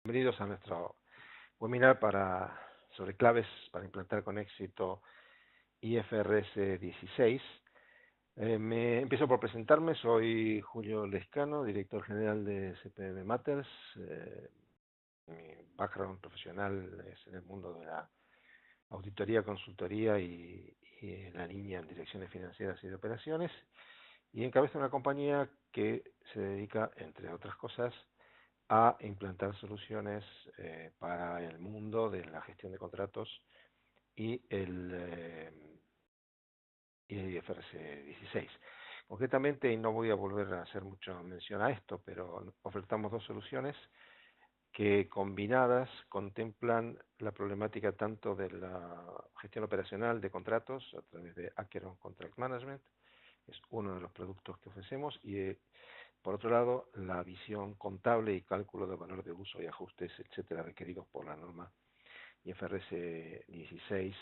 Bienvenidos a nuestro webinar sobre claves para implantar con éxito IFRS 16. Empiezo por presentarme, soy Julio Lescano, director general de CPM Matters. Mi background profesional es en el mundo de la auditoría, consultoría y en la línea en direcciones financieras y de operaciones. Y encabezo una compañía que se dedica, entre otras cosas, a implantar soluciones para el mundo de la gestión de contratos y el IFRS 16. Concretamente, y no voy a volver a hacer mucha mención a esto, pero ofertamos dos soluciones que combinadas contemplan la problemática tanto de la gestión operacional de contratos a través de Acheron Contract Management, es uno de los productos que ofrecemos, y por otro lado, la visión contable y cálculo de valor de uso y ajustes, etcétera, requeridos por la norma IFRS 16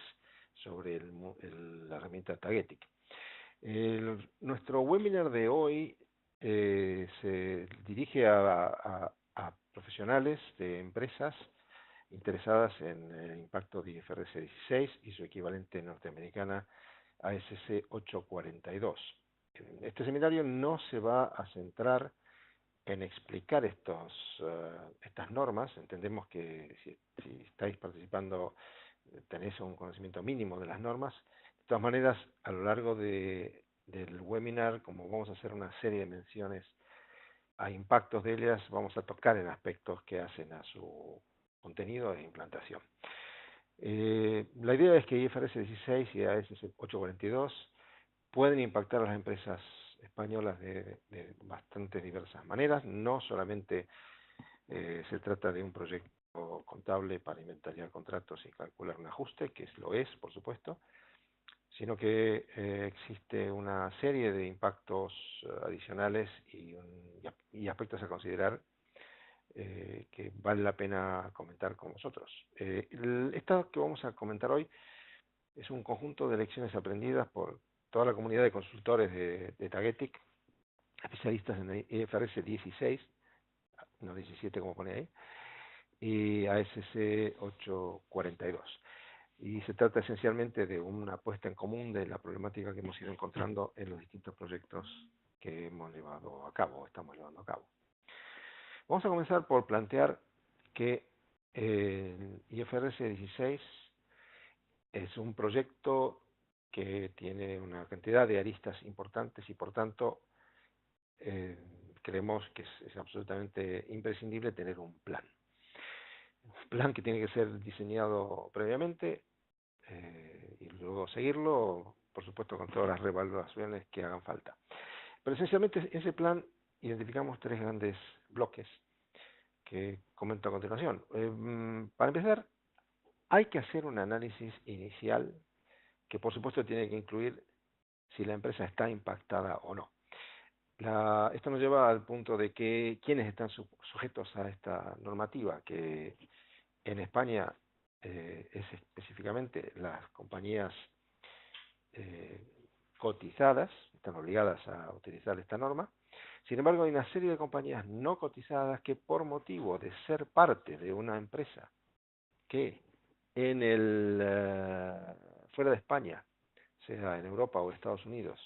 sobre la herramienta Tagetic. Nuestro webinar de hoy se dirige a profesionales de empresas interesadas en el impacto de IFRS 16 y su equivalente norteamericana ASC 842. Este seminario no se va a centrar en explicar estas normas. Entendemos que si estáis participando tenéis un conocimiento mínimo de las normas. De todas maneras, a lo largo del webinar, como vamos a hacer una serie de menciones a impactos de ellas, vamos a tocar en aspectos que hacen a su contenido de implantación. La idea es que IFRS 16 y AS 842 pueden impactar a las empresas españolas de bastante diversas maneras. No solamente se trata de un proyecto contable para inventariar contratos y calcular un ajuste, que lo es, por supuesto, sino que existe una serie de impactos adicionales y aspectos a considerar que vale la pena comentar con vosotros. Esto que vamos a comentar hoy es un conjunto de lecciones aprendidas por toda la comunidad de consultores de Tagetic, especialistas en IFRS 16, no 17 como pone ahí, y ASC 842. Y se trata esencialmente de una puesta en común de la problemática que hemos ido encontrando en los distintos proyectos que hemos llevado a cabo, o estamos llevando a cabo. Vamos a comenzar por plantear que el IFRS 16 es un proyecto que tiene una cantidad de aristas importantes y por tanto creemos que es absolutamente imprescindible tener un plan. Un plan que tiene que ser diseñado previamente y luego seguirlo, por supuesto con todas las revaluaciones que hagan falta. Pero esencialmente ese plan identificamos tres grandes bloques que comento a continuación. Para empezar, hay que hacer un análisis inicial que por supuesto tiene que incluir si la empresa está impactada o no. Esto nos lleva al punto de que quiénes están sujetos a esta normativa, que en España es específicamente las compañías cotizadas, están obligadas a utilizar esta norma. Sin embargo, hay una serie de compañías no cotizadas que por motivo de ser parte de una empresa que fuera de España, sea en Europa o Estados Unidos,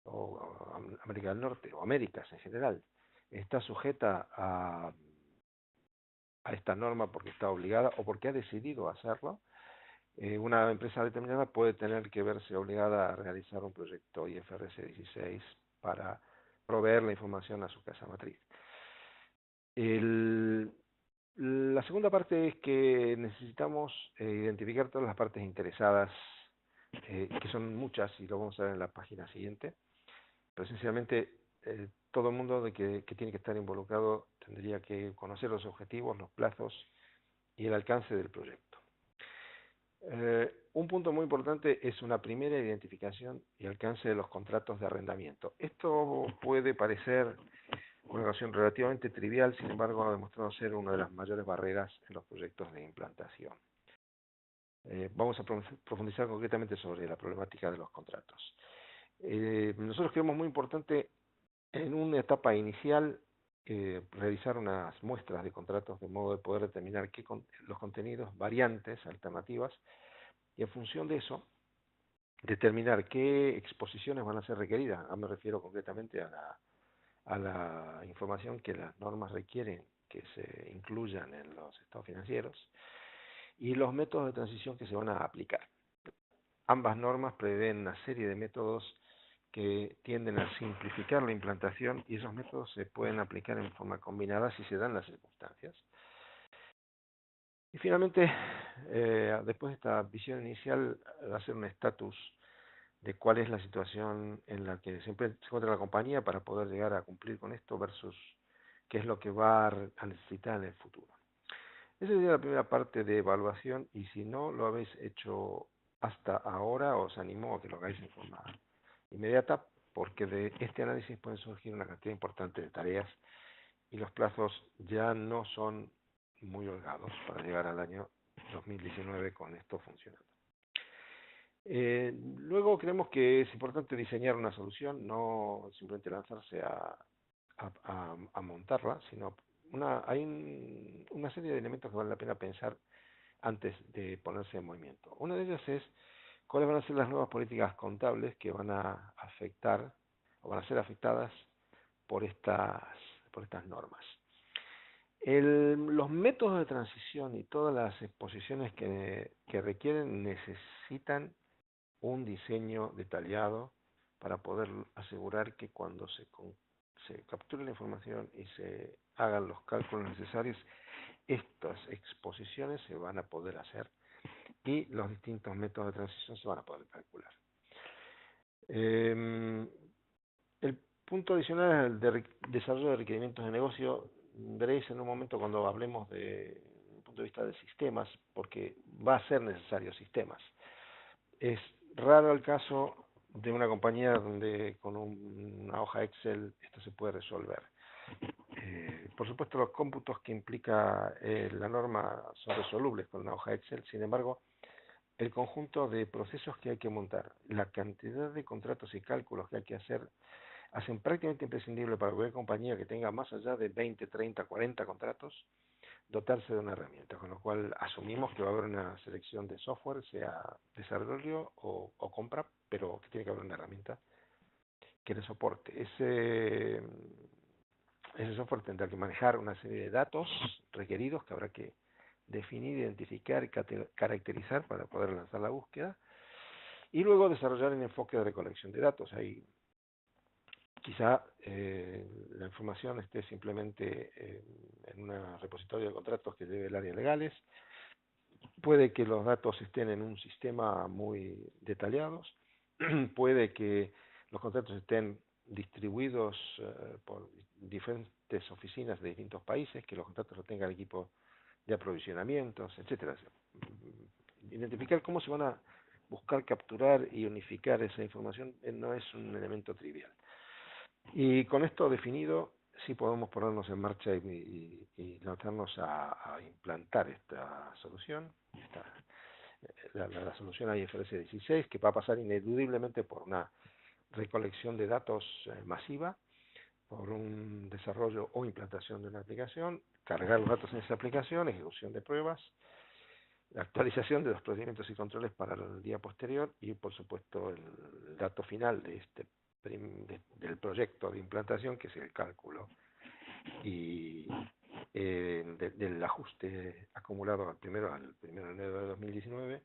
o América del Norte, o Américas en general, está sujeta a esta norma porque está obligada o porque ha decidido hacerlo, una empresa determinada puede tener que verse obligada a realizar un proyecto IFRS 16 para proveer la información a su casa matriz. La segunda parte es que necesitamos identificar todas las partes interesadas, que son muchas y lo vamos a ver en la página siguiente, pero esencialmente todo el mundo que tiene que estar involucrado tendría que conocer los objetivos, los plazos y el alcance del proyecto. Un punto muy importante es una primera identificación y alcance de los contratos de arrendamiento. Esto puede parecer una ocasión relativamente trivial, sin embargo ha demostrado ser una de las mayores barreras en los proyectos de implantación. Vamos a profundizar concretamente sobre la problemática de los contratos. Nosotros creemos muy importante en una etapa inicial realizar unas muestras de contratos de modo de poder determinar los contenidos, variantes, alternativas, y en función de eso, determinar qué exposiciones van a ser requeridas. Me refiero concretamente a la información que las normas requieren que se incluyan en los estados financieros y los métodos de transición que se van a aplicar. Ambas normas prevén una serie de métodos que tienden a simplificar la implantación y esos métodos se pueden aplicar en forma combinada si se dan las circunstancias. Y finalmente, después de esta visión inicial, hacer un estatus de cuál es la situación en la que se encuentra la compañía para poder llegar a cumplir con esto versus qué es lo que va a necesitar en el futuro. Esa sería la primera parte de evaluación y si no lo habéis hecho hasta ahora, os animo a que lo hagáis en forma inmediata porque de este análisis pueden surgir una cantidad importante de tareas y los plazos ya no son muy holgados para llegar al año 2019 con esto funcionando. Luego creemos que es importante diseñar una solución, no simplemente lanzarse a montarla, sino hay una serie de elementos que vale la pena pensar antes de ponerse en movimiento. Una de ellas es cuáles van a ser las nuevas políticas contables que van a afectar o van a ser afectadas por estas normas. Los métodos de transición y todas las exposiciones que requieren necesitan un diseño detallado para poder asegurar que cuando se capture la información y se hagan los cálculos necesarios, estas exposiciones se van a poder hacer y los distintos métodos de transición se van a poder calcular. El punto adicional es el de desarrollo de requerimientos de negocio. Veréis en un momento cuando hablemos de un punto de vista de sistemas, porque va a ser necesario sistemas. Es raro el caso de una compañía donde con una hoja Excel esto se puede resolver. Por supuesto, los cómputos que implica la norma son resolubles con una hoja Excel, sin embargo, el conjunto de procesos que hay que montar, la cantidad de contratos y cálculos que hay que hacer, hacen prácticamente imprescindible para cualquier compañía que tenga más allá de 20, 30, 40 contratos, dotarse de una herramienta, con lo cual asumimos que va a haber una selección de software, sea desarrollo o compra, pero que tiene que haber una herramienta que le soporte. Ese software tendrá que manejar una serie de datos requeridos que habrá que definir, identificar y caracterizar para poder lanzar la búsqueda y luego desarrollar el enfoque de recolección de datos. Ahí quizá la información esté simplemente en un repositorio de contratos que lleve el área de legales. Puede que los datos estén en un sistema muy detallados. Puede que los contratos estén distribuidos por diferentes oficinas de distintos países, que los contratos lo tenga el equipo de aprovisionamientos, etcétera. Identificar cómo se van a buscar capturar y unificar esa información no es un elemento trivial. Y con esto definido, sí podemos ponernos en marcha y lanzarnos a implantar esta solución, la solución IFRS 16, que va a pasar ineludiblemente por una recolección de datos masiva, por un desarrollo o implantación de una aplicación, cargar los datos en esa aplicación, ejecución de pruebas, la actualización de los procedimientos y controles para el día posterior y, por supuesto, el dato final de del proyecto de implantación, que es el cálculo y del ajuste acumulado al primero de enero de 2019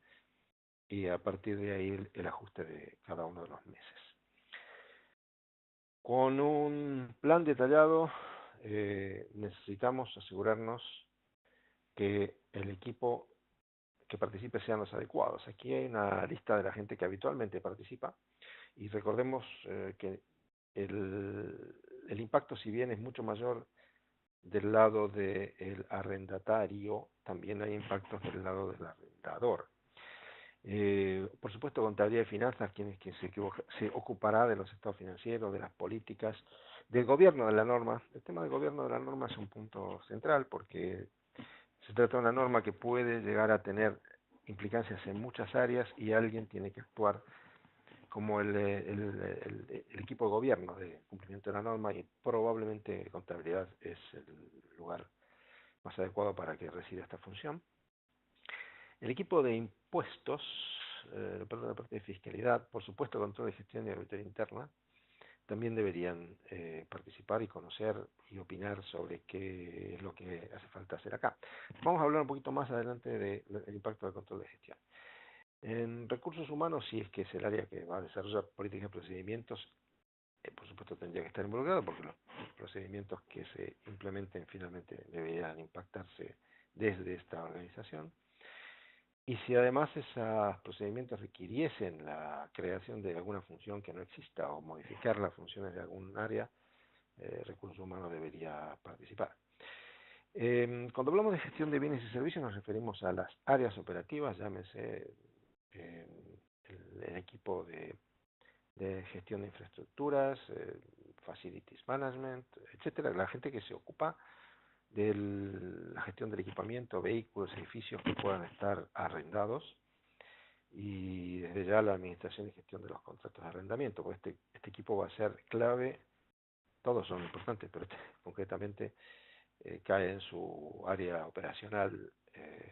y a partir de ahí el ajuste de cada uno de los meses. Con un plan detallado necesitamos asegurarnos que el equipo que participe sean los adecuados. Aquí hay una lista de la gente que habitualmente participa y recordemos que el impacto, si bien es mucho mayor del lado del arrendatario, también hay impactos del lado del arrendador. Por supuesto, contabilidad y finanzas, quien se ocupará de los estados financieros, de las políticas, del gobierno de la norma. El tema del gobierno de la norma es un punto central porque se trata de una norma que puede llegar a tener implicancias en muchas áreas y alguien tiene que actuar como el equipo de gobierno de cumplimiento de la norma, y probablemente contabilidad es el lugar más adecuado para que resida esta función. El equipo de impuestos, perdón, la parte de fiscalidad, por supuesto control de gestión y auditoría interna, también deberían participar y conocer y opinar sobre qué es lo que hace falta hacer acá. Vamos a hablar un poquito más adelante del impacto del control de gestión. En recursos humanos, si es que es el área que va a desarrollar políticas y procedimientos, por supuesto tendría que estar involucrado porque los procedimientos que se implementen finalmente deberían impactarse desde esta organización. Y si además esos procedimientos requiriesen la creación de alguna función que no exista o modificar las funciones de algún área, recursos humanos debería participar. Cuando hablamos de gestión de bienes y servicios nos referimos a las áreas operativas, llámese el equipo de gestión de infraestructuras, facilities management, etcétera, la gente que se ocupa de la gestión del equipamiento, vehículos, edificios que puedan estar arrendados, y desde ya la administración y gestión de los contratos de arrendamiento, porque este equipo va a ser clave. Todos son importantes, pero concretamente cae en su área operacional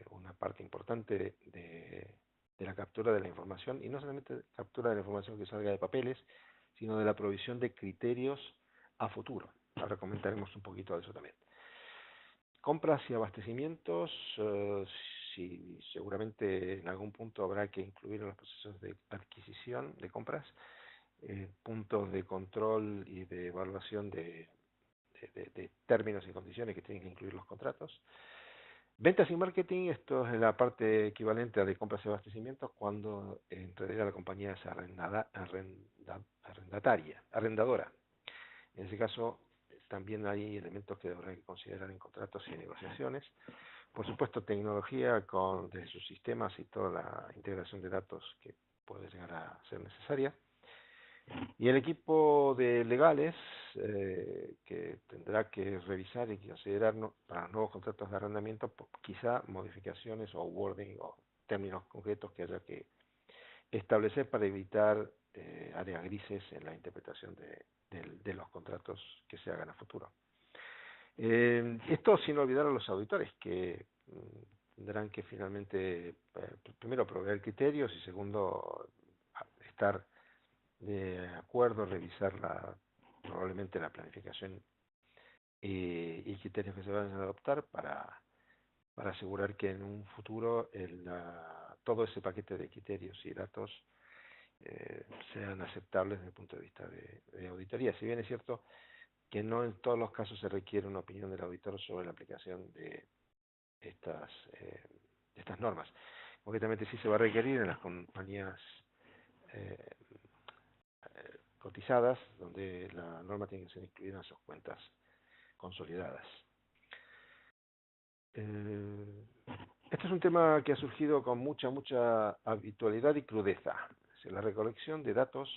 una parte importante de la captura de la información, y no solamente captura de la información que salga de papeles, sino de la provisión de criterios a futuro. Ahora comentaremos un poquito de eso también. Compras y abastecimientos, sí, seguramente en algún punto habrá que incluir en los procesos de adquisición de compras puntos de control y de evaluación de términos y condiciones que tienen que incluir los contratos. Ventas y marketing, esto es la parte equivalente a de compras y abastecimientos cuando en realidad la compañía es arrendadora. En ese caso también hay elementos que habrá que considerar en contratos y negociaciones. Por supuesto, tecnología de sus sistemas y toda la integración de datos que puede llegar a ser necesaria. Y el equipo de legales que tendrá que revisar y considerar para nuevos contratos de arrendamiento quizá modificaciones o wording o términos concretos que haya que establecer para evitar áreas grises en la interpretación de los contratos que se hagan a futuro. Esto sin olvidar a los auditores que tendrán que finalmente primero proveer criterios y segundo estar de acuerdo, revisar probablemente la planificación y criterios que se van a adoptar para asegurar que en un futuro todo ese paquete de criterios y datos sean aceptables desde el punto de vista de auditoría. Si bien es cierto que no en todos los casos se requiere una opinión del auditor sobre la aplicación de estas normas. Concretamente sí se va a requerir en las compañías cotizadas, donde la norma tiene que ser incluida en sus cuentas consolidadas. Este es un tema que ha surgido con mucha habitualidad y crudeza. La recolección de datos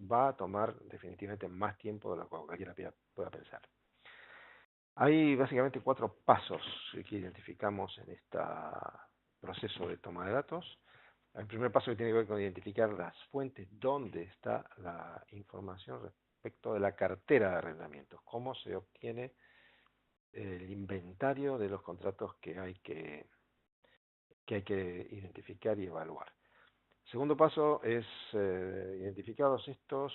va a tomar definitivamente más tiempo de lo que cualquiera pueda pensar. Hay básicamente 4 pasos que identificamos en este proceso de toma de datos. El primer paso que tiene que ver con identificar las fuentes, dónde está la información respecto de la cartera de arrendamientos, cómo se obtiene el inventario de los contratos que hay que identificar y evaluar. Segundo paso es, identificados estos,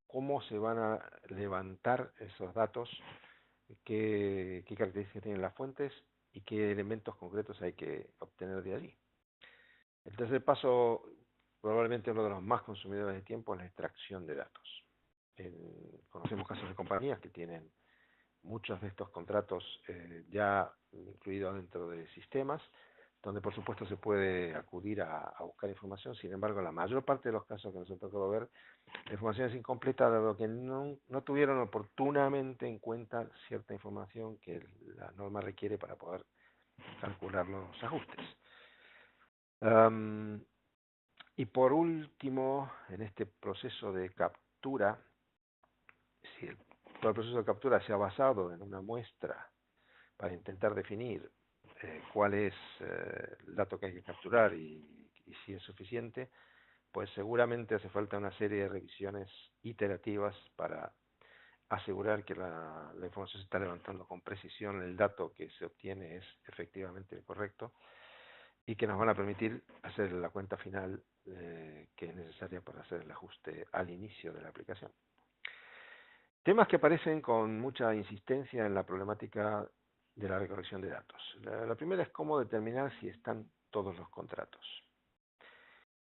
cómo se van a levantar esos datos, qué características tienen las fuentes y qué elementos concretos hay que obtener de allí. El tercer paso, probablemente uno de los más consumidores de tiempo, es la extracción de datos. Conocemos casos de compañías que tienen muchos de estos contratos ya incluidos dentro de sistemas, donde por supuesto se puede acudir a buscar información. Sin embargo, la mayor parte de los casos que nos ha tocado ver, la información es incompleta, dado que no tuvieron oportunamente en cuenta cierta información que la norma requiere para poder calcular los ajustes. Y por último, en este proceso de captura, si todo el proceso de captura se ha basado en una muestra para intentar definir cuál es el dato que hay que capturar y si es suficiente, pues seguramente hace falta una serie de revisiones iterativas para asegurar que la información se está levantando con precisión, el dato que se obtiene es efectivamente el correcto y que nos van a permitir hacer la cuenta final que es necesaria para hacer el ajuste al inicio de la aplicación. Temas que aparecen con mucha insistencia en la problemática de la recolección de datos. La primera es cómo determinar si están todos los contratos.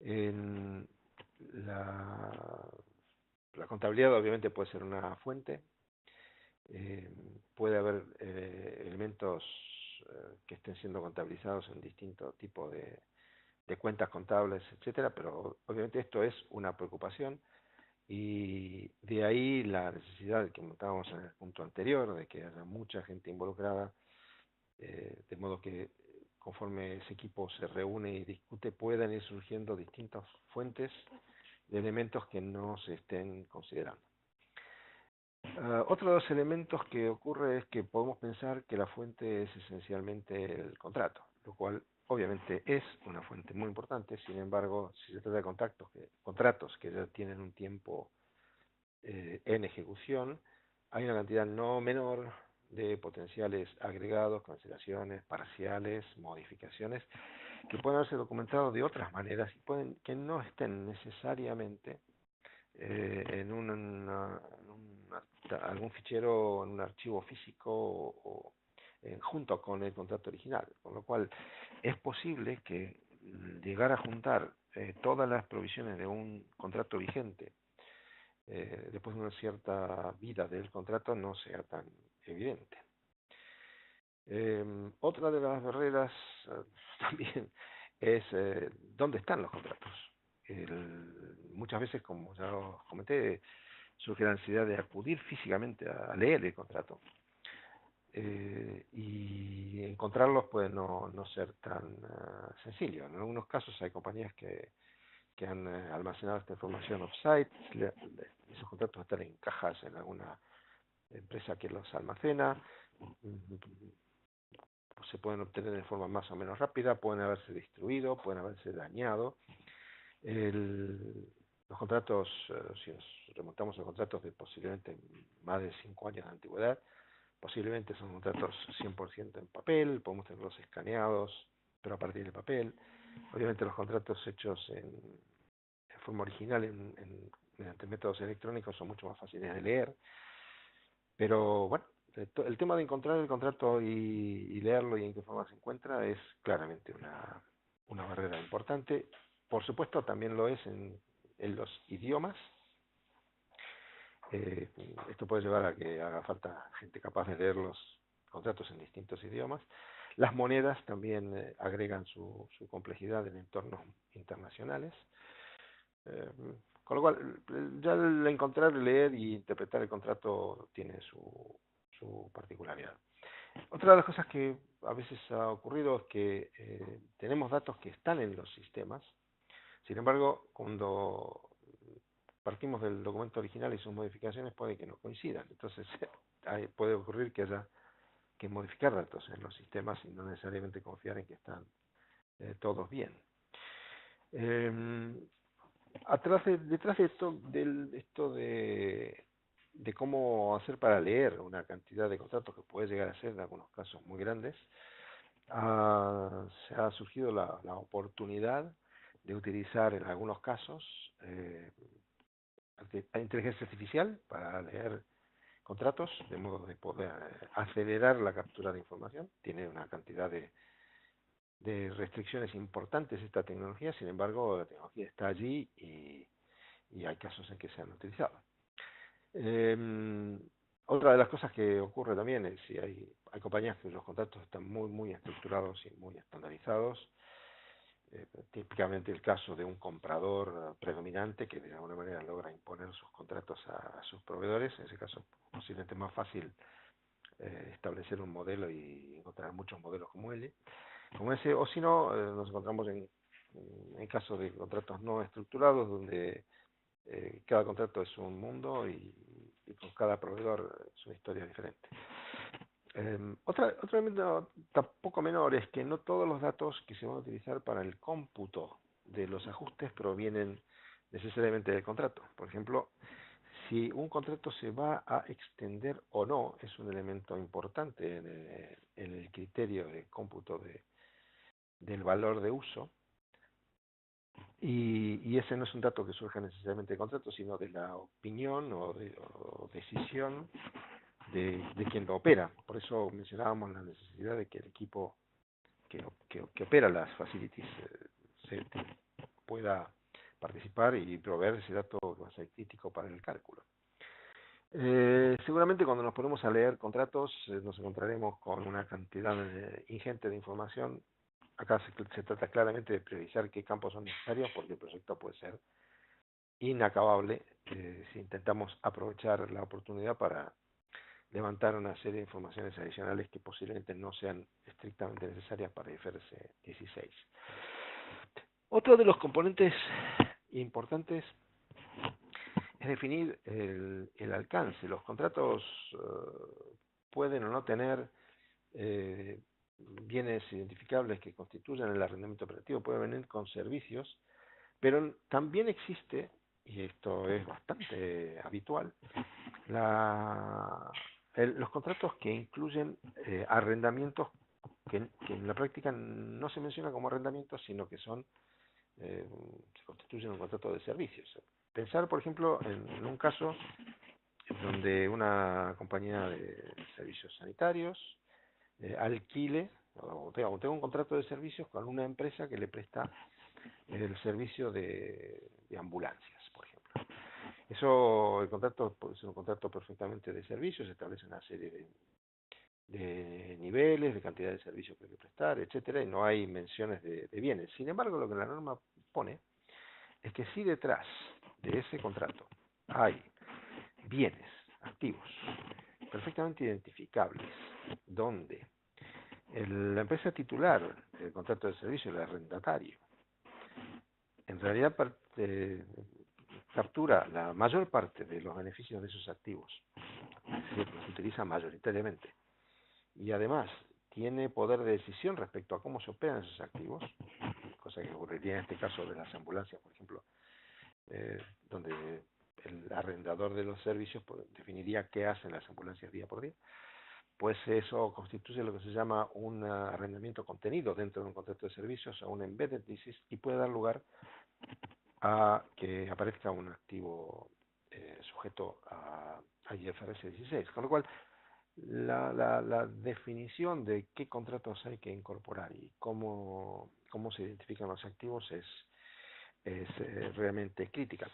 En la contabilidad obviamente puede ser una fuente, puede haber elementos que estén siendo contabilizados en distintos tipos de cuentas contables, etcétera, pero obviamente esto es una preocupación y de ahí la necesidad que comentábamos en el punto anterior, de que haya mucha gente involucrada, de modo que conforme ese equipo se reúne y discute, puedan ir surgiendo distintas fuentes de elementos que no se estén considerando. Otro de los elementos que ocurre es que podemos pensar que la fuente es esencialmente el contrato, lo cual obviamente es una fuente muy importante. Sin embargo, si se trata de contratos que ya tienen un tiempo en ejecución, hay una cantidad no menor de potenciales agregados, cancelaciones, parciales, modificaciones, que pueden haberse documentado de otras maneras y pueden que no estén necesariamente algún fichero, en un archivo físico o junto con el contrato original, con lo cual es posible que llegar a juntar todas las provisiones de un contrato vigente después de una cierta vida del contrato no sea tan evidente. Otra de las barreras también es dónde están los contratos. Muchas veces, como ya os comenté, surge la necesidad de acudir físicamente a leer el contrato. Y encontrarlos puede no ser tan sencillo. En algunos casos hay compañías que han almacenado esta información off-site, esos contratos están en cajas en alguna empresa que los almacena, se pueden obtener de forma más o menos rápida, pueden haberse destruido, pueden haberse dañado. Los contratos, si nos remontamos a contratos de posiblemente más de 5 años de antigüedad, posiblemente son contratos 100% en papel, podemos tenerlos escaneados, pero a partir de papel. Obviamente los contratos hechos en forma original mediante métodos electrónicos son mucho más fáciles de leer, pero bueno, el tema de encontrar el contrato y leerlo y en qué forma se encuentra es claramente una barrera importante. Por supuesto también lo es en los idiomas. Esto puede llevar a que haga falta gente capaz de leer los contratos en distintos idiomas. Las monedas también agregan su complejidad en entornos internacionales. Con lo cual, ya el encontrar, leer y interpretar el contrato tiene su particularidad. Otra de las cosas que a veces ha ocurrido es que tenemos datos que están en los sistemas, sin embargo, cuando partimos del documento original y sus modificaciones puede que no coincidan. Entonces, puede ocurrir que haya que modificar datos en los sistemas y no necesariamente confiar en que están todos bien. Detrás de esto de cómo hacer para leer una cantidad de contratos que puede llegar a ser en algunos casos muy grandes, se ha surgido la oportunidad de utilizar en algunos casos inteligencia artificial para leer contratos, de modo de poder acelerar la captura de información. Tiene una cantidad de restricciones importantes esta tecnología, sin embargo la tecnología está allí y hay casos en que se han utilizado. Otra de las cosas que ocurre también es si hay compañías cuyos contratos están muy estructurados y muy estandarizados, típicamente el caso de un comprador predominante que de alguna manera logra imponer sus contratos a sus proveedores. En ese caso posiblemente es más fácil establecer un modelo y encontrar muchos modelos como ese, o si no, nos encontramos en casos de contratos no estructurados donde cada contrato es un mundo y con cada proveedor es una historia diferente. Otro elemento tampoco menor es que no todos los datos que se van a utilizar para el cómputo de los ajustes provienen necesariamente del contrato. Por ejemplo, si un contrato se va a extender o no es un elemento importante en el criterio de cómputo del valor de uso, y ese no es un dato que surja necesariamente del contrato, sino de la opinión o decisión de quien lo opera. Por eso mencionábamos la necesidad de que el equipo que opera las facilities pueda participar y proveer ese dato que va a ser crítico para el cálculo. Seguramente cuando nos ponemos a leer contratos nos encontraremos con una cantidad ingente de información. Acá se trata claramente de priorizar qué campos son necesarios, porque el proyecto puede ser inacabable si intentamos aprovechar la oportunidad para levantar una serie de informaciones adicionales que posiblemente no sean estrictamente necesarias para IFRS 16. Otro de los componentes importantes es definir el alcance. Los contratos pueden o no tener bienes identificables que constituyan el arrendamiento operativo, puede venir con servicios, pero también existe, y esto es bastante habitual, los contratos que incluyen arrendamientos que en la práctica no se menciona como arrendamientos, sino que se constituyen un contrato de servicios. Pensar, por ejemplo, en un caso donde una compañía de servicios sanitarios alquile o tenga un contrato de servicios con una empresa que le presta el servicio de ambulancias, por ejemplo. El contrato puede ser un contrato perfectamente de servicios, establece una serie de niveles, de cantidad de servicios que hay que prestar, etcétera, y no hay menciones de bienes. Sin embargo, lo que la norma pone es que si detrás de ese contrato hay bienes, activos, perfectamente identificables, donde la empresa titular del contrato de servicio, el arrendatario, en realidad captura la mayor parte de los beneficios de esos activos, es decir, los utiliza mayoritariamente, y además tiene poder de decisión respecto a cómo se operan esos activos, cosa que ocurriría en este caso de las ambulancias, por ejemplo, donde el arrendador de los servicios definiría qué hacen las ambulancias día por día, pues eso constituye lo que se llama un arrendamiento contenido dentro de un contrato de servicios o un embedded leases, y puede dar lugar a que aparezca un activo sujeto a IFRS 16, con lo cual la definición de qué contratos hay que incorporar y cómo se identifican los activos es realmente crítica.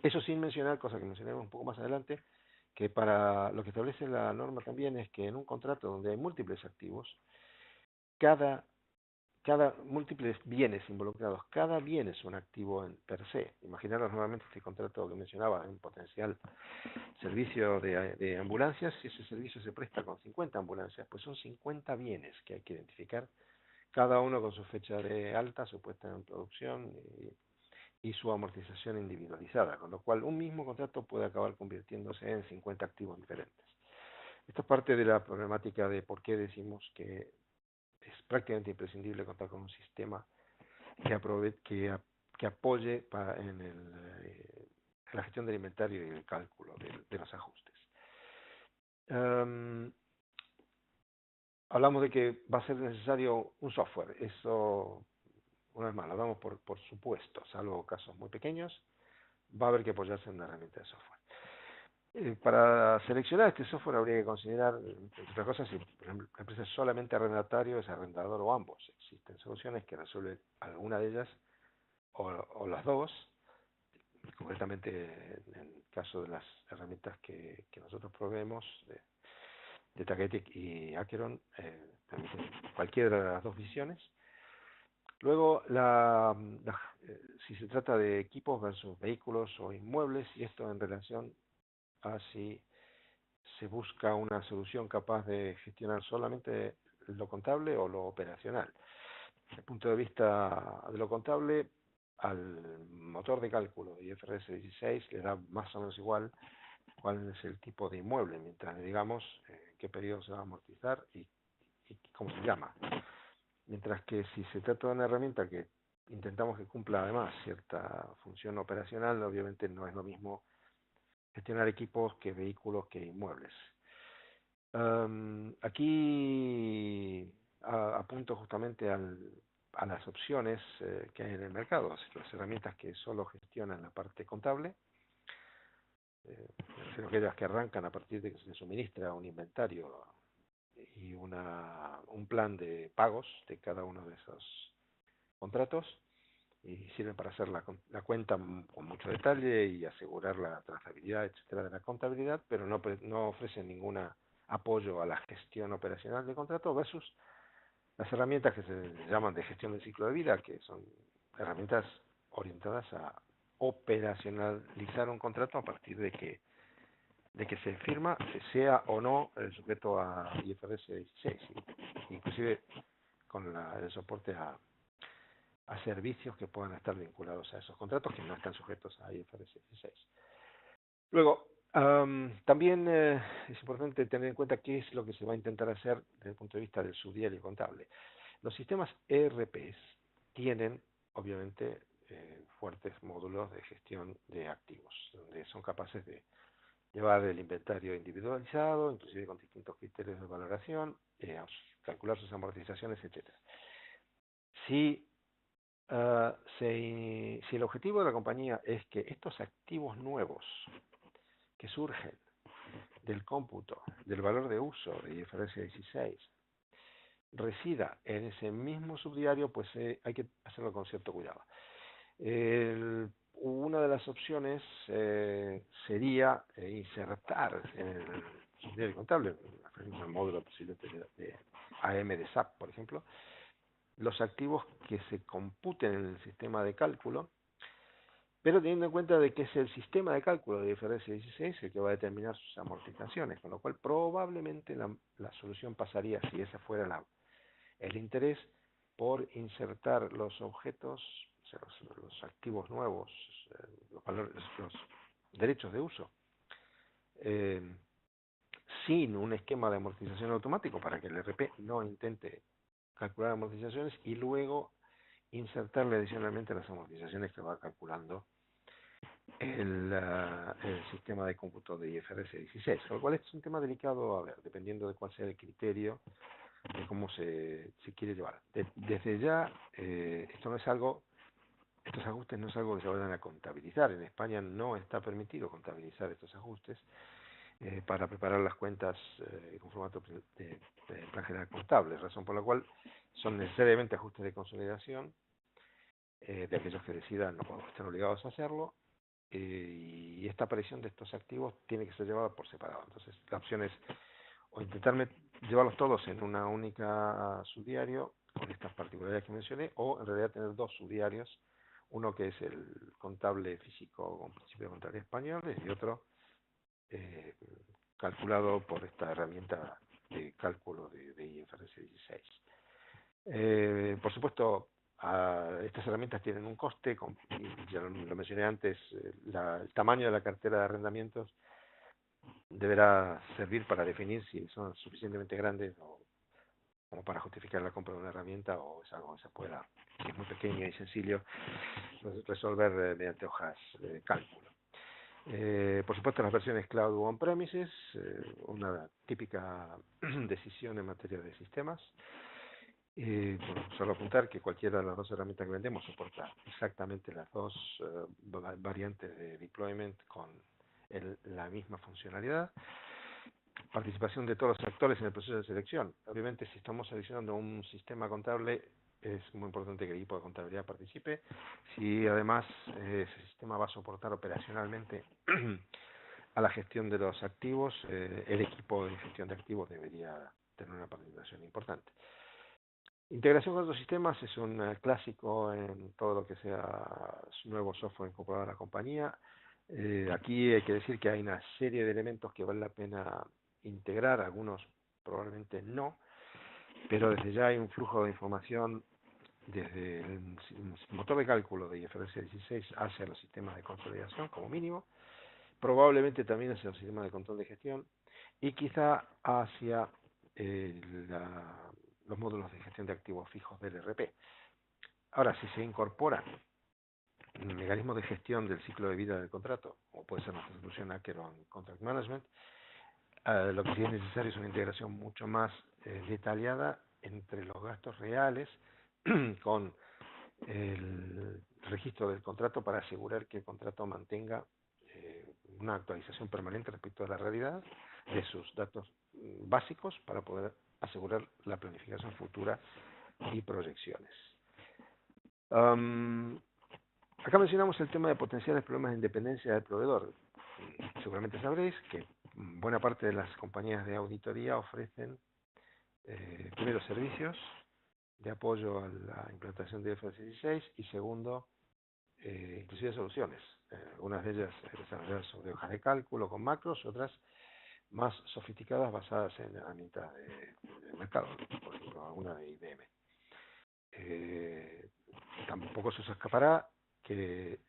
Eso sin mencionar, cosa que mencionaremos un poco más adelante, que para lo que establece la norma también es que en un contrato donde hay múltiples activos, cada múltiples bienes involucrados, cada bien es un activo per se. Imaginaros nuevamente este contrato que mencionaba, en potencial servicio de ambulancias. Si ese servicio se presta con 50 ambulancias, pues son 50 bienes que hay que identificar, cada uno con su fecha de alta, su puesta en producción y su amortización individualizada, con lo cual un mismo contrato puede acabar convirtiéndose en 50 activos diferentes. Esto es parte de la problemática de por qué decimos que es prácticamente imprescindible contar con un sistema que apoye en la gestión del inventario y el cálculo de los ajustes. Hablamos de que va a ser necesario un software. Eso, una vez más, lo damos por supuesto, salvo casos muy pequeños, va a haber que apoyarse en una herramienta de software. Para seleccionar este software habría que considerar, entre otras cosas, si por ejemplo la empresa es solamente arrendatario, es arrendador o ambos. Existen soluciones que resuelven alguna de ellas o las dos. Concretamente en el caso de las herramientas que nosotros proveemos, de Tagetic y Acheron, permiten cualquiera de las dos visiones. Luego, si se trata de equipos versus vehículos o inmuebles, y esto en relación a si se busca una solución capaz de gestionar solamente lo contable o lo operacional. Desde el punto de vista de lo contable, al motor de cálculo de IFRS 16 le da más o menos igual cuál es el tipo de inmueble, mientras le digamos qué periodo se va a amortizar y cómo se llama. Mientras que si se trata de una herramienta que intentamos que cumpla además cierta función operacional. Obviamente no es lo mismo gestionar equipos que vehículos que inmuebles. Aquí apunto justamente a las opciones que hay en el mercado, las herramientas que solo gestionan la parte contable, me refiero a aquellas que arrancan a partir de que se les suministra un inventario y un plan de pagos de cada uno de esos contratos, y sirven para hacer la cuenta con mucho detalle y asegurar la trazabilidad, etcétera, de la contabilidad, pero no ofrecen ningún apoyo a la gestión operacional del contrato, versus las herramientas que se llaman de gestión del ciclo de vida, que son herramientas orientadas a operacionalizar un contrato a partir de que se firma, se sea o no sujeto a IFRS 16, inclusive con el soporte a servicios que puedan estar vinculados a esos contratos que no están sujetos a IFRS 16. Luego, también es importante tener en cuenta qué es lo que se va a intentar hacer desde el punto de vista del subdiario contable. Los sistemas ERPs tienen, obviamente, fuertes módulos de gestión de activos, donde son capaces de llevar el inventario individualizado, inclusive con distintos criterios de valoración, calcular sus amortizaciones, etcétera. Si el objetivo de la compañía es que estos activos nuevos que surgen del cómputo del valor de uso de IFRS 16 resida en ese mismo subdiario, pues hay que hacerlo con cierto cuidado. Una de las opciones sería insertar en el subdiario contable, en el módulo de AM de SAP, por ejemplo, los activos que se computen en el sistema de cálculo, pero teniendo en cuenta de que es el sistema de cálculo de IFRS 16 el que va a determinar sus amortizaciones, con lo cual probablemente la solución pasaría, si ese fuera el interés, por insertar los objetos, o sea, los activos nuevos, los derechos de uso, eh, sin un esquema de amortización automático para que el RP no intente calcular amortizaciones y luego insertarle adicionalmente las amortizaciones que va calculando el sistema de cómputo de IFRS 16, con lo cual es un tema delicado, a ver, dependiendo de cuál sea el criterio de cómo se quiere llevar. Desde ya, estos ajustes no es algo que se vayan a contabilizar. En España no está permitido contabilizar estos ajustes para preparar las cuentas con formato de plan general contable, razón por la cual son necesariamente ajustes de consolidación de aquellos que decidan o estén obligados a hacerlo, y esta aparición de estos activos tiene que ser llevada por separado. Entonces, la opción es o intentarme llevarlos todos en una única subdiario con estas particularidades que mencioné, o en realidad tener dos subdiarios, uno que es el contable físico con principio de contabilidad español y otro eh, calculado por esta herramienta de cálculo de IFRS 16. Por supuesto, estas herramientas tienen un coste, y ya lo mencioné antes, el tamaño de la cartera de arrendamientos deberá servir para definir si son suficientemente grandes como para justificar la compra de una herramienta, o es algo que se pueda, que es muy pequeño y sencillo, resolver mediante hojas de cálculo. Por supuesto, las versiones cloud o on-premises, una típica decisión en materia de sistemas. Bueno, solo apuntar que cualquiera de las dos herramientas que vendemos soporta exactamente las dos variantes de deployment con la misma funcionalidad. Participación de todos los actores en el proceso de selección. Obviamente, si estamos seleccionando un sistema contable, es muy importante que el equipo de contabilidad participe. Si además ese sistema va a soportar operacionalmente a la gestión de los activos, el equipo de gestión de activos debería tener una participación importante. Integración con otros sistemas es un clásico en todo lo que sea nuevo software incorporado a la compañía. Aquí hay que decir que hay una serie de elementos que vale la pena integrar, algunos probablemente no, pero desde ya hay un flujo de información desde el motor de cálculo de IFRS 16 hacia los sistemas de consolidación como mínimo, probablemente también hacia los sistemas de control de gestión y quizá hacia los módulos de gestión de activos fijos del RP. Ahora, si se incorporan mecanismos de gestión del ciclo de vida del contrato, como puede ser nuestra solución Acheron Contract Management, lo que sí es necesario es una integración mucho más detallada entre los gastos reales con el registro del contrato para asegurar que el contrato mantenga una actualización permanente respecto a la realidad de sus datos básicos para poder asegurar la planificación futura y proyecciones. Acá mencionamos el tema de potenciales problemas de independencia del proveedor. Seguramente sabréis que buena parte de las compañías de auditoría ofrecen primero servicios de apoyo a la implantación de IFRS 16 y segundo, inclusive soluciones. Algunas de ellas desarrolladas sobre hojas de cálculo con macros, otras más sofisticadas basadas en herramientas de mercado, por ejemplo alguna de IBM. Tampoco se os escapará que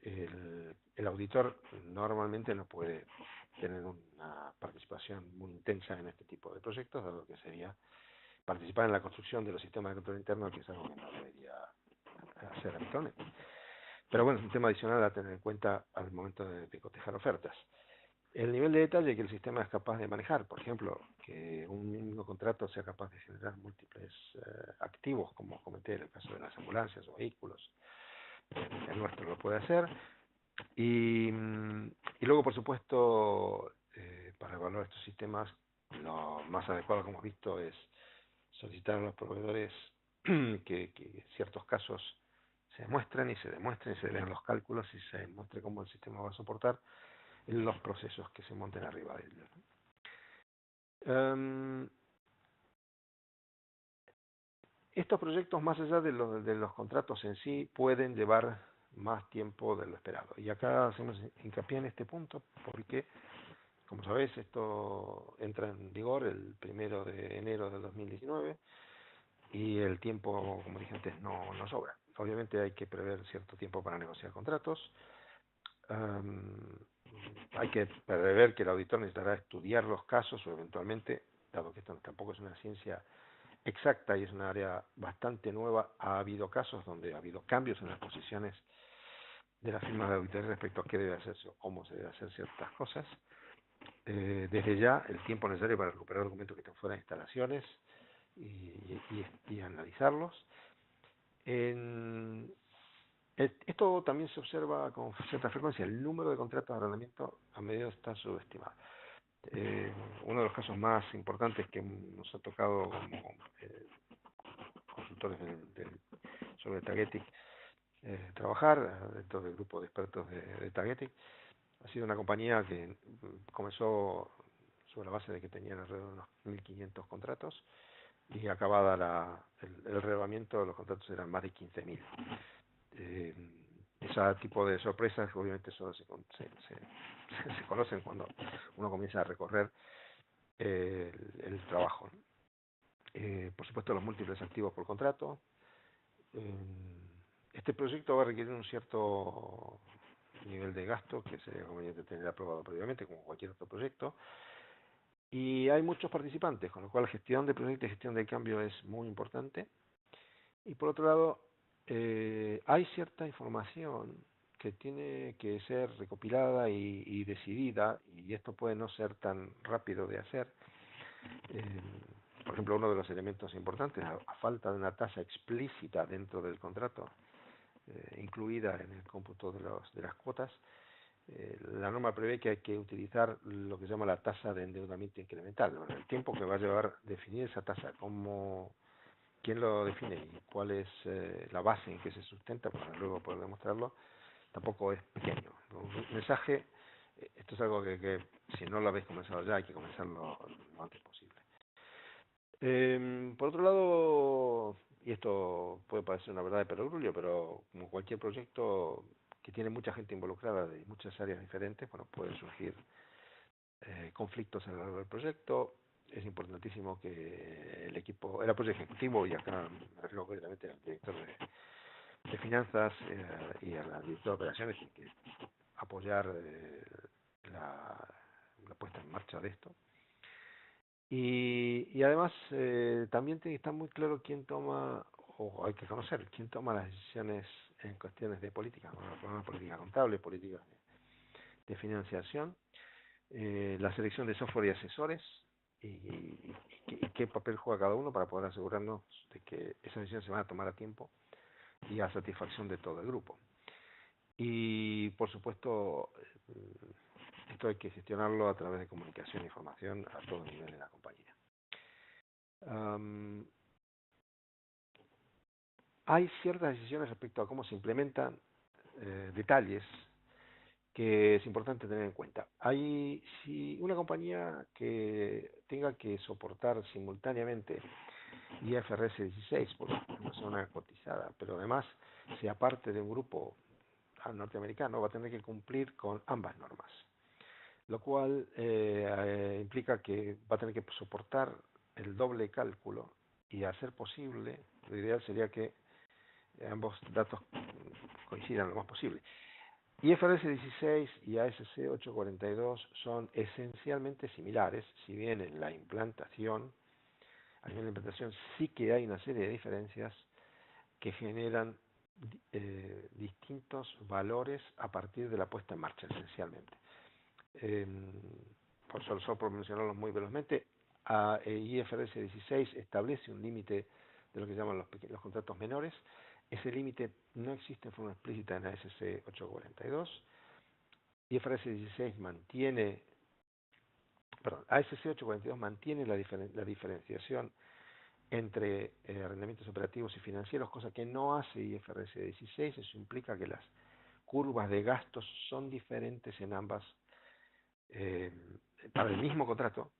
el auditor normalmente no puede tener una participación muy intensa en este tipo de proyectos, dado que sería participar en la construcción de los sistemas de control interno, que es algo que no debería hacer habitualmente. Pero bueno, es un tema adicional a tener en cuenta al momento de cotejar ofertas. El nivel de detalle que el sistema es capaz de manejar, por ejemplo, que un mismo contrato sea capaz de generar múltiples activos, como comenté en el caso de las ambulancias o vehículos, el nuestro lo puede hacer. Y luego, por supuesto, para evaluar estos sistemas, lo más adecuado que hemos visto es solicitar a los proveedores que ciertos casos se demuestren y se demuestren y se vean los cálculos y se demuestre cómo el sistema va a soportar los procesos que se monten arriba de ellos. Estos proyectos, más allá de los contratos en sí, pueden llevar más tiempo de lo esperado. Y acá hacemos hincapié en este punto porque, como sabéis, esto entra en vigor el 1 de enero del 2019 y el tiempo, como dije antes, no sobra. Obviamente hay que prever cierto tiempo para negociar contratos. Hay que prever que el auditor necesitará estudiar los casos o eventualmente, dado que esto tampoco es una ciencia exacta y es un área bastante nueva, ha habido casos donde ha habido cambios en las posiciones de las firmas de auditoría respecto a qué debe hacerse o cómo se debe hacer ciertas cosas. Desde ya, el tiempo necesario para recuperar documentos que están fuera de instalaciones y analizarlos. Esto también se observa con cierta frecuencia. El número de contratos de arrendamiento a medio está subestimado. Uno de los casos más importantes que nos ha tocado como consultores sobre Tagetik trabajar dentro del grupo de expertos de Tagetik ha sido una compañía que comenzó sobre la base de que tenían alrededor de unos 1.500 contratos y acabada el relevamiento, los contratos eran más de 15.000. Ese tipo de sorpresas obviamente solo se conocen cuando uno comienza a recorrer el trabajo. Por supuesto, los múltiples activos por contrato. Este proyecto va a requerir un cierto nivel de gasto que sería conveniente tener aprobado previamente, como cualquier otro proyecto. Y hay muchos participantes, con lo cual la gestión de proyectos y gestión de cambio es muy importante. Y por otro lado, hay cierta información que tiene que ser recopilada y decidida, y esto puede no ser tan rápido de hacer. Por ejemplo, uno de los elementos importantes, a falta de una tasa explícita dentro del contrato, incluida en el cómputo de las cuotas, la norma prevé que hay que utilizar lo que se llama la tasa de endeudamiento incremental. Bueno, el tiempo que va a llevar definir esa tasa, quién lo define y cuál es la base en que se sustenta para luego poder demostrarlo, tampoco es pequeño. Un mensaje, esto es algo que si no lo habéis comenzado ya hay que comenzarlo lo antes posible. Por otro lado, y esto puede parecer una verdad de perogrullo, pero como cualquier proyecto que tiene mucha gente involucrada de muchas áreas diferentes, bueno, pueden surgir conflictos a lo largo del proyecto. Es importantísimo que el apoyo ejecutivo, y acá me refiero concretamente al director de finanzas y al director de operaciones, tiene que apoyar la puesta en marcha de esto. Y además también tiene que estar muy claro quién toma o hay que conocer quién toma las decisiones en cuestiones de política, bueno, política contable, política de financiación, la selección de software y asesores, y qué papel juega cada uno para poder asegurarnos de que esas decisiones se van a tomar a tiempo y a satisfacción de todo el grupo. Y por supuesto, esto hay que gestionarlo a través de comunicación e información a todo nivel de la compañía. Hay ciertas decisiones respecto a cómo se implementan, detalles que es importante tener en cuenta. Si una compañía que tenga que soportar simultáneamente IFRS 16, por una zona cotizada, pero además sea parte de un grupo norteamericano, va a tener que cumplir con ambas normas, lo cual implica que va a tener que soportar el doble cálculo, y a ser posible, lo ideal sería que ambos datos coincidan lo más posible. IFRS 16 y ASC 842 son esencialmente similares, si bien en la implantación, a nivel de implantación sí que hay una serie de diferencias que generan distintos valores a partir de la puesta en marcha, esencialmente. Solo por mencionarlos muy velozmente, IFRS 16 establece un límite de lo que llaman los contratos menores. Ese límite no existe en forma explícita en ASC 842. IFRS 16 mantiene, ASC 842 mantiene la diferenciación entre arrendamientos operativos y financieros, cosa que no hace IFRS 16. Eso implica que las curvas de gastos son diferentes en ambas, para el mismo contrato,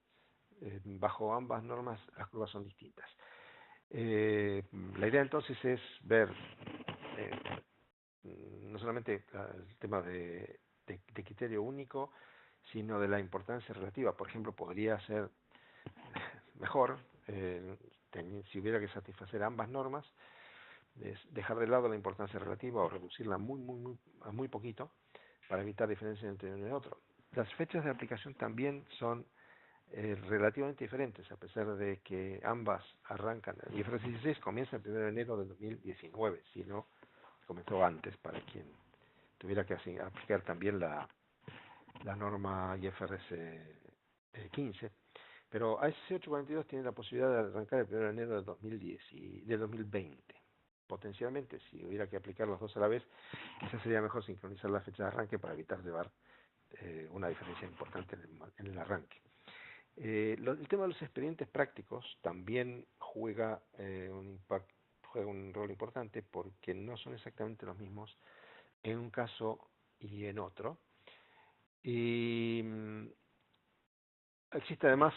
bajo ambas normas las curvas son distintas. La idea entonces es ver no solamente el tema de criterio único, sino de la importancia relativa. Por ejemplo, podría ser mejor, si hubiera que satisfacer ambas normas, dejar de lado la importancia relativa o reducirla muy poquito para evitar diferencias entre uno y otro. Las fechas de aplicación también son relativamente diferentes, a pesar de que ambas arrancan. El IFRS 16 comienza el 1 de enero de 2019, si no comenzó antes, para quien tuviera que aplicar también la norma IFRS 15. Pero ASC 842 tiene la posibilidad de arrancar el 1 de enero de 2020. Potencialmente, si hubiera que aplicar los dos a la vez, quizás sería mejor sincronizar la fecha de arranque para evitar llevar una diferencia importante en el arranque. El tema de los expedientes prácticos también juega un rol importante, porque no son exactamente los mismos en un caso y en otro. Y existe además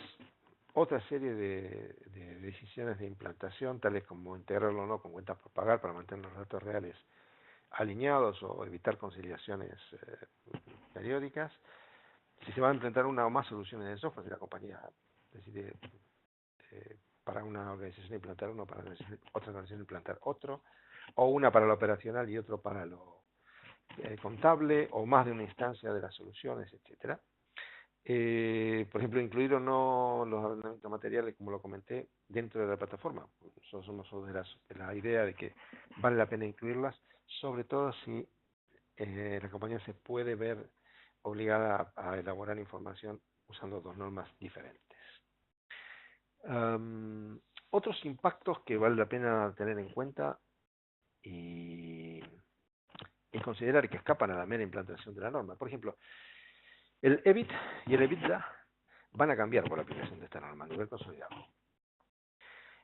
otra serie de decisiones de implantación, tales como integrarlo o no con cuentas por pagar para mantener los datos reales alineados o evitar conciliaciones periódicas. Si se va a implantar una o más soluciones de software, si la compañía decide para una organización implantar uno, para otra organización implantar otro, o una para lo operacional y otro para lo contable, o más de una instancia de las soluciones, etcétera. Por ejemplo, incluir o no los arrendamientos materiales, como lo comenté, dentro de la plataforma. Nosotros somos de la idea de que vale la pena incluirlas, sobre todo si la compañía se puede ver obligada a elaborar información usando dos normas diferentes. Otros impactos que vale la pena tener en cuenta y considerar que escapan a la mera implantación de la norma. Por ejemplo, el EBIT y el EBITDA van a cambiar por la aplicación de esta norma a nivel consolidado.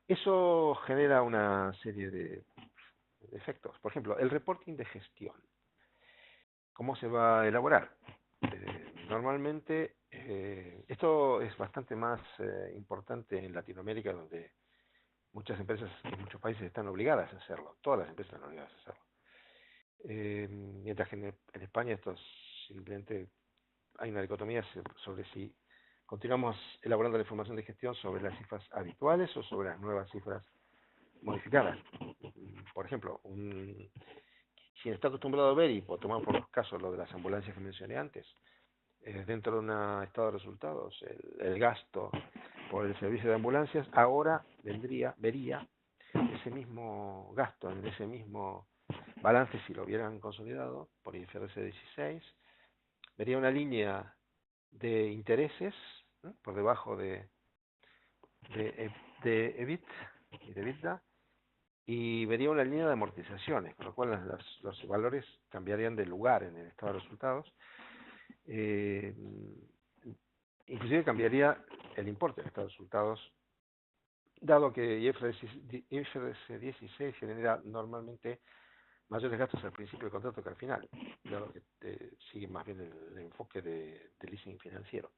Eso genera una serie de efectos. Por ejemplo, el reporting de gestión. ¿Cómo se va a elaborar? Normalmente, esto es bastante más importante en Latinoamérica, donde muchas empresas en muchos países están obligadas a hacerlo. Todas las empresas están obligadas a hacerlo. Mientras que en España esto es simplemente, hay una dicotomía sobre si continuamos elaborando la información de gestión sobre las cifras habituales o sobre las nuevas cifras modificadas. Por ejemplo, si está acostumbrado a ver, y tomamos por los casos lo de las ambulancias que mencioné antes, dentro de un estado de resultados, el gasto por el servicio de ambulancias, ahora vería ese mismo gasto, en ese mismo balance, si lo hubieran consolidado por IFRS 16, vería una línea de intereses, ¿no?, por debajo de EBIT y de EBITDA, y vería una línea de amortizaciones, con lo cual los valores cambiarían de lugar en el estado de resultados. Eh, Inclusive cambiaría el importe del estado de resultados, dado que IFRS 16 genera normalmente mayores gastos al principio del contrato que al final, dado que sigue más bien el enfoque de leasing financiero.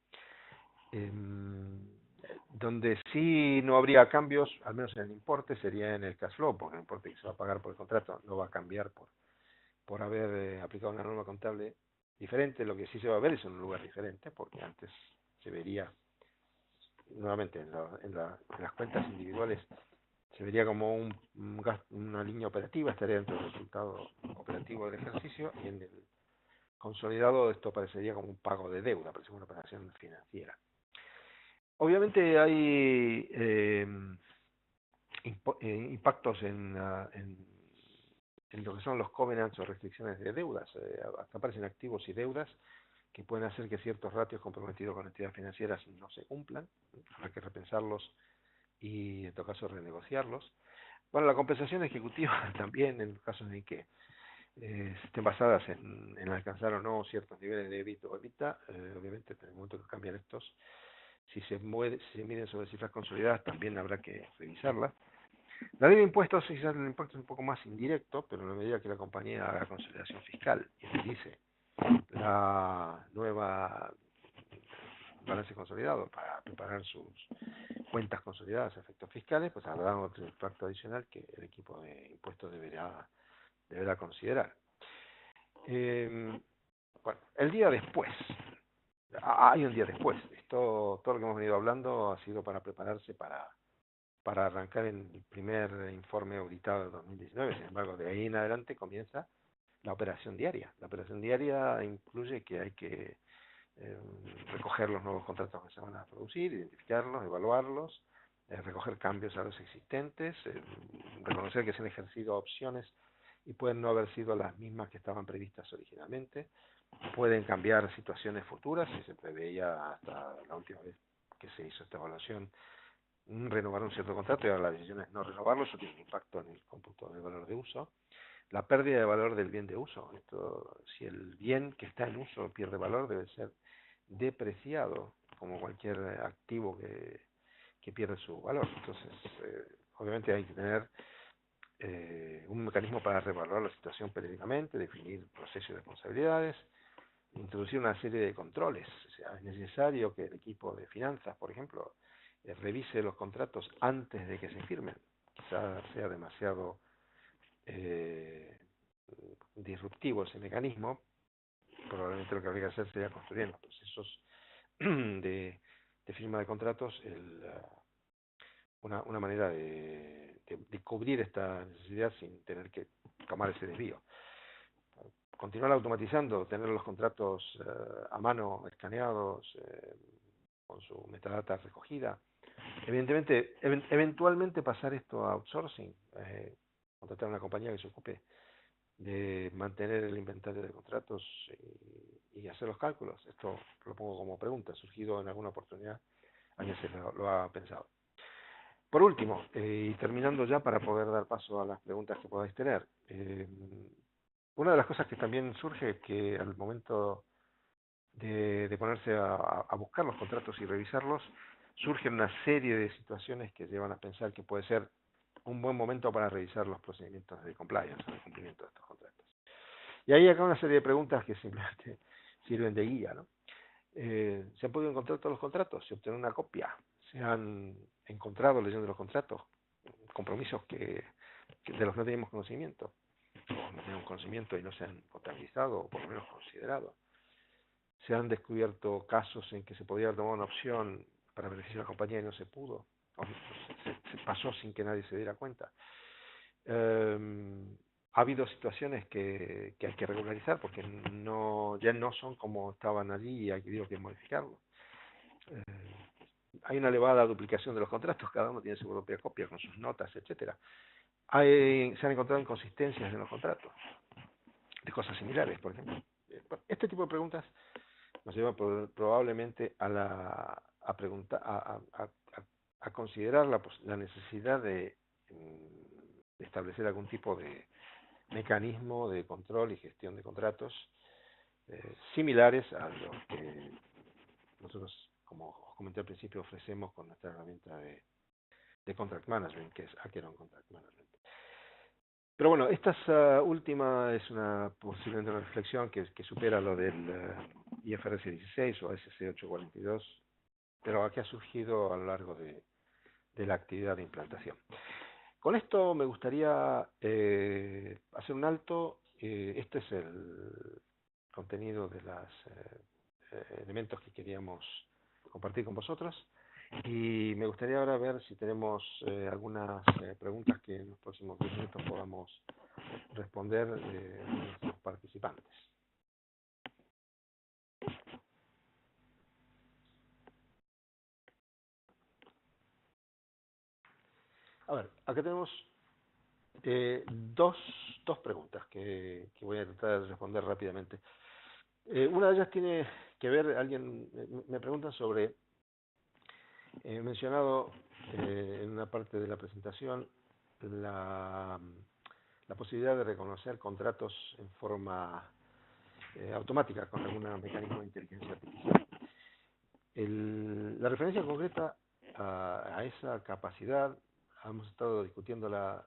Donde sí no habría cambios, al menos en el importe, sería en el cash flow, porque el importe que se va a pagar por el contrato no va a cambiar por haber aplicado una norma contable diferente. Lo que sí se va a ver es en un lugar diferente, porque antes se vería, nuevamente en las cuentas individuales, se vería como una línea operativa, estaría dentro del resultado operativo del ejercicio, y en el consolidado esto parecería como un pago de deuda, parece una operación financiera. Obviamente hay impactos en lo que son los covenants o restricciones de deudas. Acá aparecen activos y deudas que pueden hacer que ciertos ratios comprometidos con entidades financieras no se cumplan. Habrá que repensarlos y en todo caso renegociarlos. Bueno, la compensación ejecutiva también, en los casos en que estén basadas en alcanzar o no ciertos niveles de EBIT o EBITDA, obviamente en el momento que cambian estos, si se miden sobre cifras consolidadas, también habrá que revisarlas. La ley de impuestos, quizás el impuesto es un poco más indirecto, pero en la medida que la compañía haga consolidación fiscal y utilice la nueva balance consolidado para preparar sus cuentas consolidadas a efectos fiscales, pues habrá otro impacto adicional que el equipo de impuestos deberá considerar. Bueno, el día después. Hay un día después. Todo lo que hemos venido hablando ha sido para prepararse para arrancar el primer informe auditado de 2019. Sin embargo, de ahí en adelante comienza la operación diaria. La operación diaria incluye que hay que recoger los nuevos contratos que se van a producir, identificarlos, evaluarlos, recoger cambios a los existentes, reconocer que se han ejercido opciones y pueden no haber sido las mismas que estaban previstas originalmente. Pueden cambiar situaciones futuras, si se preveía hasta la última vez que se hizo esta evaluación renovar un cierto contrato y ahora la decisión es no renovarlo. Eso tiene un impacto en el cómputo del valor de uso. La pérdida de valor del bien de uso. Si el bien que está en uso pierde valor, debe ser depreciado, como cualquier activo que pierde su valor. Entonces, obviamente hay que tener un mecanismo para reevaluar la situación periódicamente, definir procesos y responsabilidades, introducir una serie de controles. O sea, es necesario que el equipo de finanzas, por ejemplo, revise los contratos antes de que se firmen. Quizás sea demasiado disruptivo ese mecanismo. Probablemente lo que habría que hacer sería construir en los procesos de firma de contratos una manera de cubrir esta necesidad sin tener que tomar ese desvío. Continuar automatizando, tener los contratos a mano, escaneados, con su metadata recogida. Evidentemente, eventualmente pasar esto a outsourcing, contratar a una compañía que se ocupe de mantener el inventario de contratos y hacer los cálculos. Esto lo pongo como pregunta, surgido en alguna oportunidad, alguien se lo ha pensado. Por último, y terminando ya para poder dar paso a las preguntas que podáis tener, una de las cosas que también surge es que al momento de ponerse a buscar los contratos y revisarlos, surgen una serie de situaciones que llevan a pensar que puede ser un buen momento para revisar los procedimientos de compliance, de cumplimiento de estos contratos. Y ahí acá una serie de preguntas que simplemente sirven de guía, ¿no? ¿Se han podido encontrar todos los contratos? ¿Se obtiene una copia? ¿Se han encontrado leyendo los contratos compromisos de los que no teníamos conocimiento? ¿O no tenemos conocimiento y no se han contabilizado o por lo menos considerado? ¿Se han descubierto casos en que se podía haber tomado una opción para beneficiar a la compañía y no se pudo? ¿O se pasó sin que nadie se diera cuenta? Ha habido situaciones que hay que regularizar porque ya no son como estaban allí y hay que modificarlo. Hay una elevada duplicación de los contratos, cada uno tiene su propia copia con sus notas, etcétera. Se han encontrado inconsistencias en los contratos, de cosas similares, por ejemplo. Este tipo de preguntas nos lleva probablemente a preguntar, a considerar la necesidad de establecer algún tipo de mecanismo de control y gestión de contratos similares a los que nosotros, como os comenté al principio, ofrecemos con nuestra herramienta de Contract Management, que es Acheron Contract Management. Pero bueno, esta última es posiblemente una reflexión que supera lo del IFRS 16 o ASC 842, pero que ha surgido a lo largo de la actividad de implantación. Con esto me gustaría hacer un alto. Este es el contenido de los elementos que queríamos compartir con vosotros. Y me gustaría ahora ver si tenemos algunas preguntas que en los próximos 10 minutos podamos responder nuestros participantes. A ver, acá tenemos dos preguntas que voy a tratar de responder rápidamente. Una de ellas tiene que ver, alguien me pregunta sobre, he mencionado en una parte de la presentación la posibilidad de reconocer contratos en forma automática con algún mecanismo de inteligencia artificial. La referencia concreta a esa capacidad hemos estado discutiéndola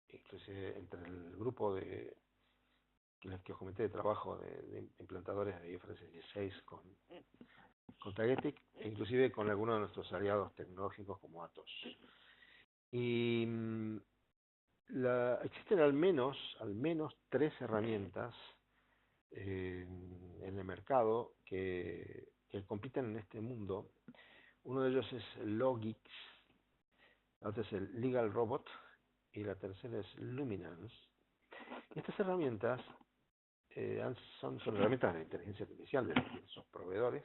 inclusive entre el grupo que os comenté de trabajo de implantadores de IFRS 16 con Tagetic, e inclusive con algunos de nuestros aliados tecnológicos como Atos. Y existen al menos 3 herramientas en el mercado que compiten en este mundo. Uno de ellos es Logix, la otra es el Legal Robot y la tercera es Luminance. Estas herramientas son herramientas de inteligencia artificial de sus proveedores,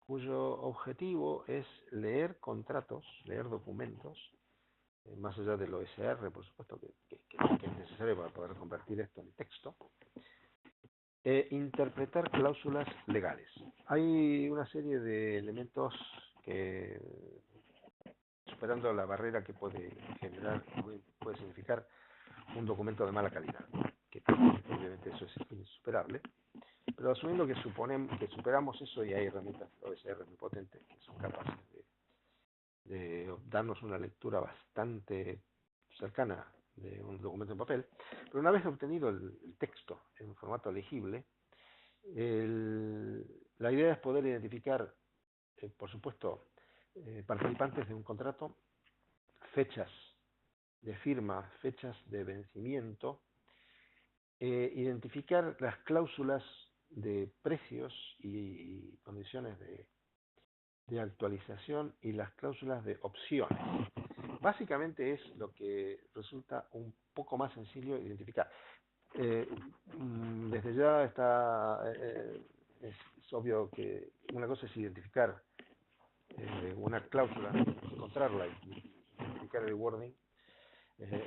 cuyo objetivo es leer contratos, leer documentos, más allá del OSR, por supuesto, que es necesario para poder convertir esto en texto, e interpretar cláusulas legales. Hay una serie de elementos que, superando la barrera que puede generar, puede significar un documento de mala calidad, que obviamente eso es insuperable, pero asumiendo que superamos eso y hay herramientas OSR muy potentes que son capaces de darnos una lectura bastante cercana de un documento en papel, pero una vez obtenido el texto en formato legible, la idea es poder identificar, por supuesto, participantes de un contrato, fechas de firma, fechas de vencimiento, identificar las cláusulas de precios y condiciones de actualización y las cláusulas de opciones. Básicamente es lo que resulta un poco más sencillo identificar. Desde ya es obvio que una cosa es identificar una cláusula, encontrarla y identificar el wording.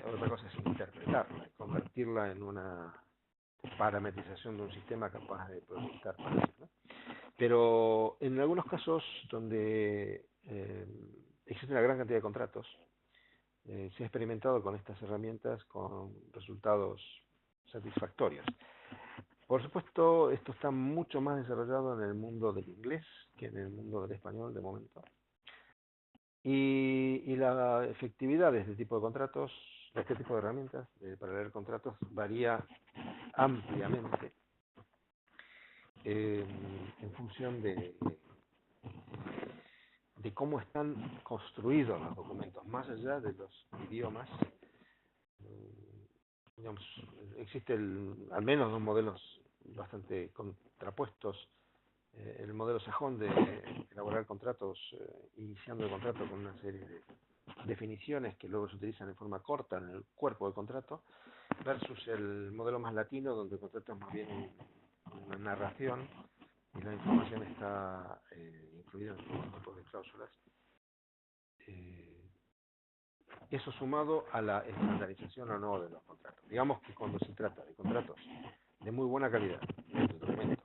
Otra cosa es interpretarla y convertirla en una parametrización de un sistema capaz de proyectar precios, ¿no? Pero en algunos casos donde existe una gran cantidad de contratos, se ha experimentado con estas herramientas con resultados satisfactorios. Por supuesto, esto está mucho más desarrollado en el mundo del inglés que en el mundo del español de momento. Y la efectividad de este tipo de contratos, de este tipo de herramientas para leer contratos, varía ampliamente en función de cómo están construidos los documentos, más allá de los idiomas. Digamos, existen al menos 2 modelos bastante contrapuestos. El modelo sajón de elaborar contratos, iniciando el contrato con una serie de definiciones que luego se utilizan en forma corta en el cuerpo del contrato, versus el modelo más latino, donde el contrato es más bien una narración y la información está incluida en todos tipos de cláusulas. Eso sumado a la estandarización o no de los contratos. Digamos que cuando se trata de contratos de muy buena calidad en el documento,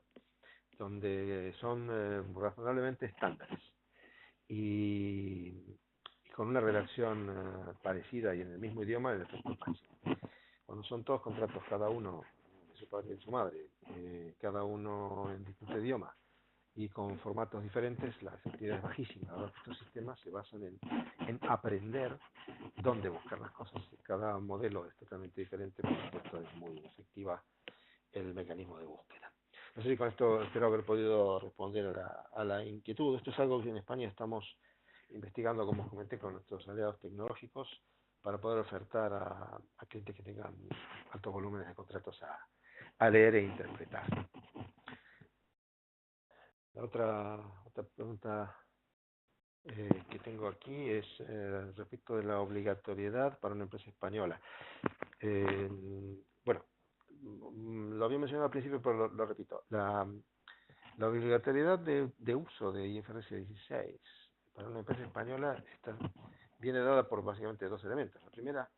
donde son razonablemente estándares y, y con una redacción parecida y en el mismo idioma, el efecto es máximo. Cuando son todos contratos, cada uno de su padre y de su madre, cada uno en distinto idioma y con formatos diferentes, la efectividad es bajísima. Ahora, estos sistemas se basan en aprender dónde buscar las cosas. Cada modelo es totalmente diferente, por supuesto es muy efectiva el mecanismo de búsqueda. No sé si con esto espero haber podido responder a la inquietud. Esto es algo que en España estamos investigando, como os comenté, con nuestros aliados tecnológicos para poder ofertar a clientes que tengan altos volúmenes de contratos a leer e interpretar. La otra pregunta que tengo aquí es respecto de la obligatoriedad para una empresa española. Bueno, lo había mencionado al principio, pero lo repito. La obligatoriedad de uso de IFRS 16 para una empresa española viene dada por básicamente dos elementos. La primera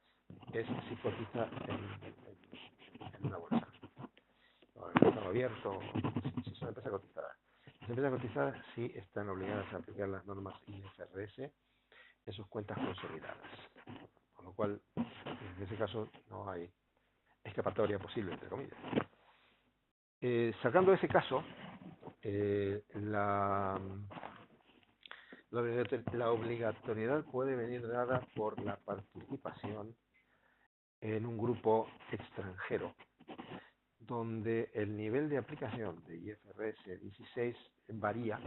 es si cotiza en una bolsa, o en el mercado abierto, si es una empresa cotizada. Las empresas cotizadas sí están obligadas a aplicar las normas IFRS en sus cuentas consolidadas, con lo cual en ese caso no hay escapatoria posible, entre comillas. Sacando ese caso, la obligatoriedad puede venir dada por la participación en un grupo extranjero, donde el nivel de aplicación de IFRS 16 varía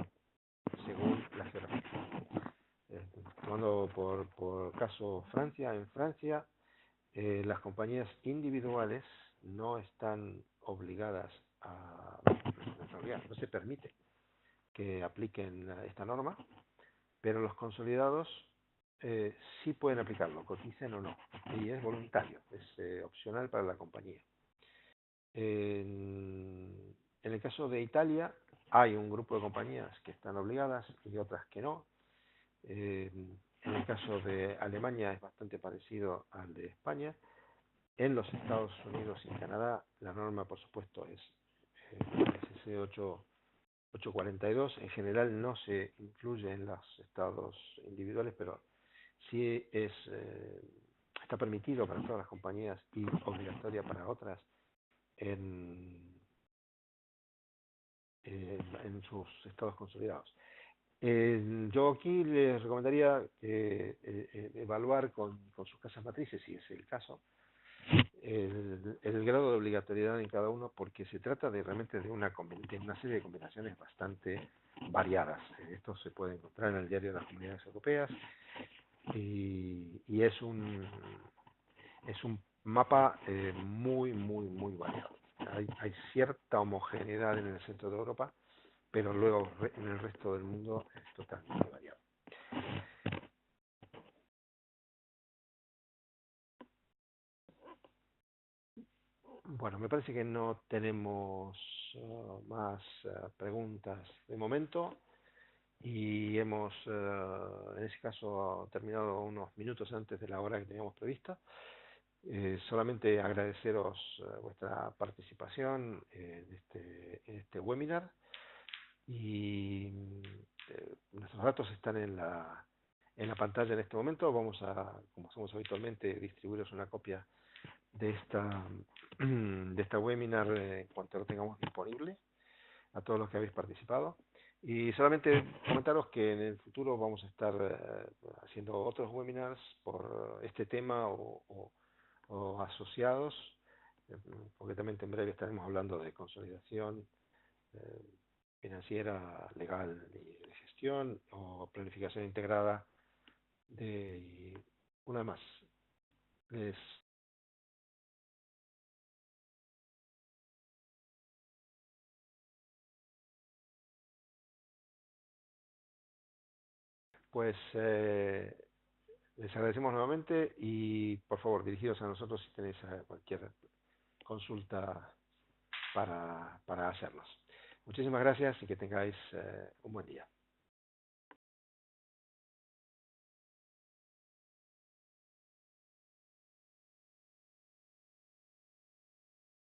según la geografía. Tomando por caso Francia, en Francia las compañías individuales no están obligadas no se permite que apliquen esta norma, pero los consolidados sí pueden aplicarlo, coticen o no, y es voluntario, es opcional para la compañía. En el caso de Italia hay un grupo de compañías que están obligadas y otras que no. En el caso de Alemania es bastante parecido al de España. En los Estados Unidos y Canadá la norma, por supuesto, es SC 842. En general no se incluye en los estados individuales, pero sí está permitido para todas las compañías y obligatoria para otras en, en sus estados consolidados. Yo aquí les recomendaría evaluar con sus casas matrices, si es el caso, el grado de obligatoriedad en cada uno, porque se trata de realmente de una serie de combinaciones bastante variadas. Esto se puede encontrar en el Diario de las Comunidades Europeas y es un mapa muy variado. Hay cierta homogeneidad en el centro de Europa, pero luego en el resto del mundo es totalmente variado. Bueno, me parece que no tenemos más preguntas de momento y hemos, en ese caso, terminado unos minutos antes de la hora que teníamos prevista. Solamente agradeceros vuestra participación en este webinar y nuestros datos están en la pantalla en este momento. Vamos a, como hacemos habitualmente, distribuiros una copia de esta webinar en cuanto lo tengamos disponible a todos los que habéis participado. Y solamente comentaros que en el futuro vamos a estar haciendo otros webinars por este tema o asociados. Concretamente en breve estaremos hablando de consolidación eh, financiera, legal y de gestión, o planificación integrada y una más. Les Pues les agradecemos nuevamente y por favor dirigidos a nosotros si tenéis cualquier consulta para hacernos. Muchísimas gracias y que tengáis un buen día.